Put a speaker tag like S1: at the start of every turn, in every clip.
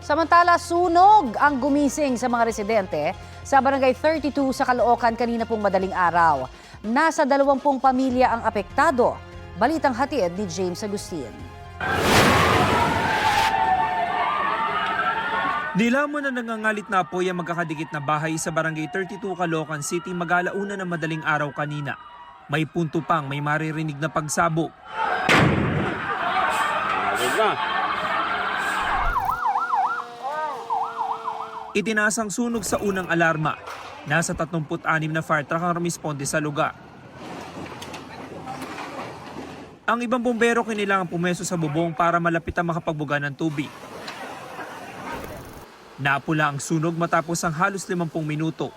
S1: Samantala, sunog ang gumising sa mga residente sa Barangay 32 sa Caloocan kanina pong madaling araw. Nasa 20 pamilya ang apektado. Balitang hatid ni James Agustin.
S2: Nilamon na nangangalit na apoy ang magkakadikit na bahay sa Barangay 32 Caloocan City mag-alauna ng madaling araw kanina. May punto pang may maririnig na pagsabog. Itinaas ang sunog sa unang alarma. Nasa 36 na fire truck ang rumisponde sa lugar. Ang ibang bumbero kailangang pumeso sa bubong para malapit ang makapagbuga ng tubig. Napula ang sunog matapos ang halos 50 minuto.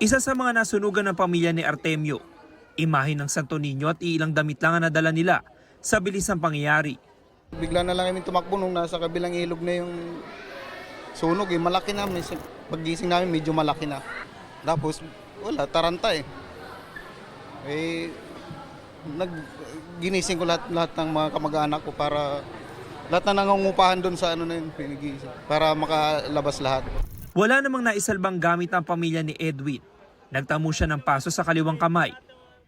S2: Isa sa mga nasunugan ng pamilya ni Artemio, imahe ng Santo Niño at ilang damit lang ang nadala nila sa bilis ng pangyayari.
S3: Bigla na lang kami tumakbo nung nasa kabilang ilog na yung sunog. Malaki na. Paggising namin medyo malaki na. Tapos wala, taranta eh. Ginising ko lahat ng mga kamag-anak ko para lahat na nangungupahan doon sa ano na yun, pinigising, para makalabas lahat.
S2: Wala namang naisalbang gamit ng pamilya ni Edwin. Nagtamo siya ng paso sa kaliwang kamay.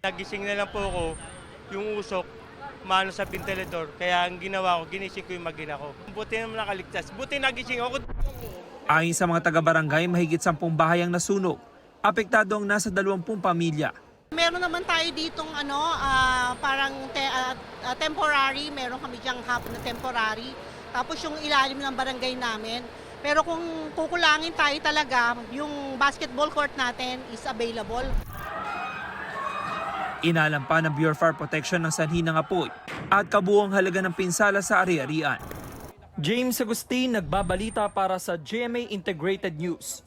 S4: Nagising na lang po ako, yung usok, maano sa ventilador. Kaya ang ginawa ko, ginising ko yung mag-ina ko. Buti naman nakaligtas. Buti nagising ako.
S2: Ayon sa mga taga-barangay, mahigit 10 bahay ang nasunog. Apektado ang nasa 20 pamilya.
S5: Meron naman tayo ditong parang temporary, meron kami diyang hapon na temporary. Tapos yung ilalim ng barangay namin. Pero kung kukulangin tayo talaga, yung basketball court natin is available.
S2: Inalam pa ng Bureau of Fire Protection ng sanhi ng apoy at kabuuang halaga ng pinsala sa ari-arian. James Agustin, nagbabalita para sa GMA Integrated News.